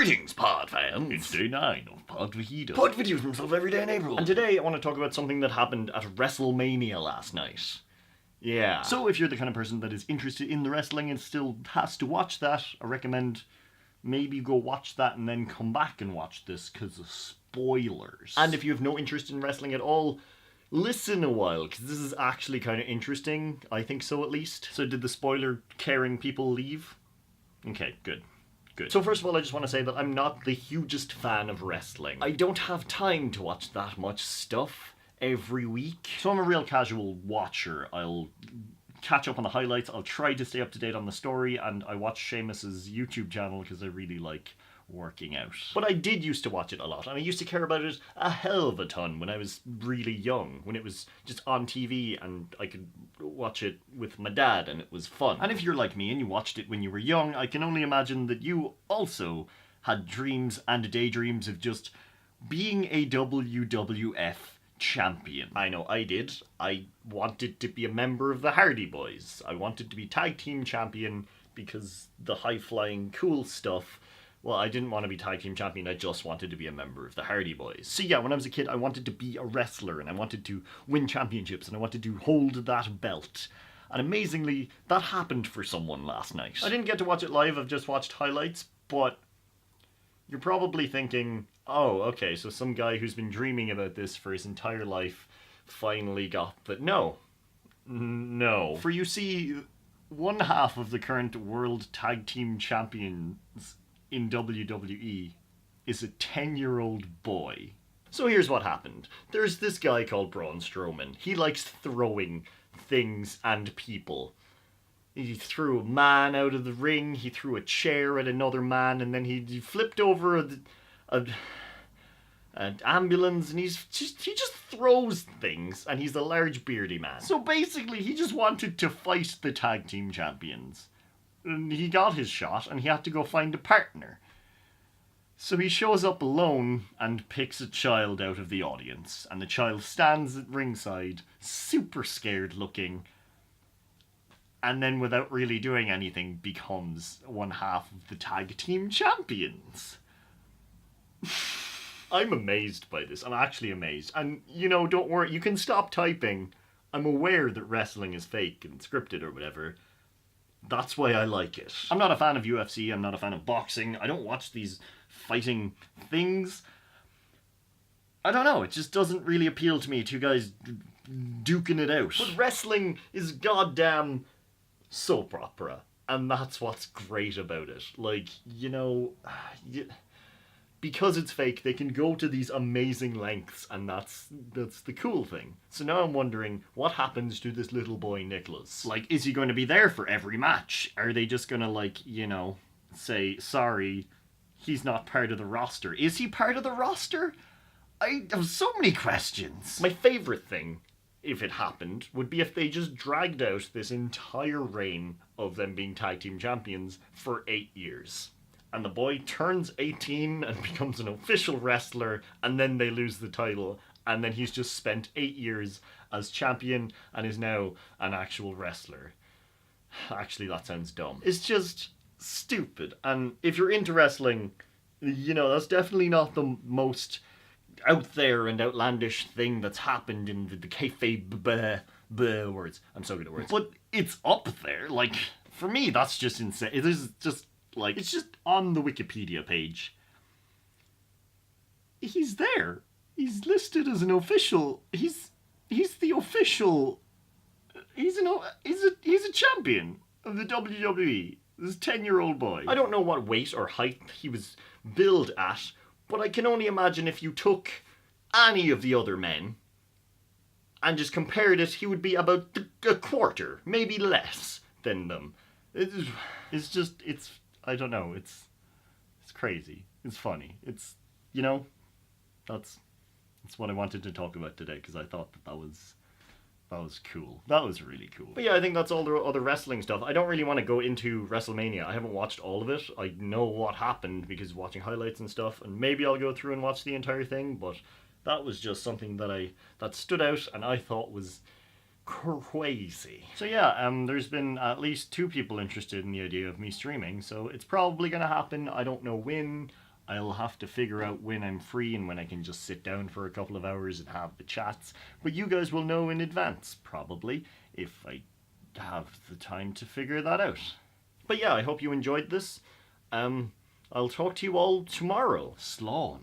Greetings, pod fans. It's day 9 of PodVHEDA. Pod videos himself every day in April. And today I want to talk about something that happened at WrestleMania last night. Yeah. So if you're the kind of person that is interested in the wrestling and still has to watch that, I recommend maybe go watch that and then come back and watch this because of spoilers. And if you have no interest in wrestling at all, listen a while, because this is actually kind of interesting. I think so, at least. So did the spoiler-caring people leave? Okay, good. Good. So first of all, I just want to say that I'm not the hugest fan of wrestling. I don't have time to watch that much stuff every week. So I'm a real casual watcher. I'll catch up on the highlights, I'll try to stay up to date on the story, and I watch Sheamus's YouTube channel because I really like working out. But I did used to watch it a lot, and I used to care about it a hell of a ton when I was really young, when it was just on TV and I could watch it with my dad and it was fun. And if you're like me and you watched it when you were young, I can only imagine that you also had dreams and daydreams of just being a WWF champion. I know I did. I wanted to be a member of the Hardy Boys. I wanted to be tag team champion because the high-flying cool stuff. Well, I didn't want to be tag team champion, I just wanted to be a member of the Hardy Boys. So yeah, when I was a kid, I wanted to be a wrestler, and I wanted to win championships, and I wanted to hold that belt. And amazingly, that happened for someone last night. I didn't get to watch it live, I've just watched highlights, but you're probably thinking, oh, okay, so some guy who's been dreaming about this for his entire life finally got... But no. No. For you see, one half of the current World Tag Team Champions in WWE is a 10-year-old boy. So here's what happened. There's this guy called Braun Strowman. He likes throwing things and people. He threw a man out of the ring, he threw a chair at another man, and then he flipped over an ambulance, and he just throws things, and he's a large beardy man. So basically, he just wanted to fight the tag team champions. And he got his shot, and he had to go find a partner. So he shows up alone and picks a child out of the audience, and the child stands at ringside, super scared looking, and then without really doing anything becomes one half of the tag team champions. I'm amazed by this. I'm actually amazed. And, you know, don't worry, you can stop typing. I'm aware that wrestling is fake and scripted or whatever. That's why I like it. I'm not a fan of UFC, I'm not a fan of boxing, I don't watch these fighting things. I don't know, it just doesn't really appeal to me, two guys duking it out. But wrestling is goddamn soap opera, and that's what's great about it. Like, you know, because it's fake, they can go to these amazing lengths, and that's the cool thing. So now I'm wondering, what happens to this little boy Nicholas? Like, is he going to be there for every match? Are they just gonna, like, you know, say, sorry, he's not part of the roster? Is he part of the roster? I have so many questions. My favourite thing, if it happened, would be if they just dragged out this entire reign of them being tag team champions for 8 years. And the boy turns 18 and becomes an official wrestler, and then they lose the title, and then he's just spent 8 years as champion and is now an actual wrestler. Actually, that sounds dumb. It's just stupid, and if you're into wrestling, you know, that's definitely not the most out there and outlandish thing that's happened in the kayfabe words. I'm so good at words. But it's up there. Like, for me, that's just insane. It is just... like, it's just on the Wikipedia page. He's there. He's listed as an official. He's the official. He's a champion of the WWE. This 10-year-old boy. I don't know what weight or height he was billed at, but I can only imagine if you took any of the other men and just compared it, he would be about a quarter, maybe less than them. It's just, I don't know, it's crazy. It's funny. It's, you know, that's what I wanted to talk about today, because I thought that was cool. That was really cool. But yeah, I think that's all the other wrestling stuff. I don't really want to go into WrestleMania. I haven't watched all of it. I know what happened because watching highlights and stuff, and maybe I'll go through and watch the entire thing, but that was just something that stood out and I thought was crazy. So yeah, there's been at least 2 people interested in the idea of me streaming, so it's probably gonna happen. I don't know when. I'll have to figure out when I'm free and when I can just sit down for a couple of hours and have the chats. But you guys will know in advance, probably, if I have the time to figure that out. But yeah, I hope you enjoyed this. I'll talk to you all tomorrow. Slán.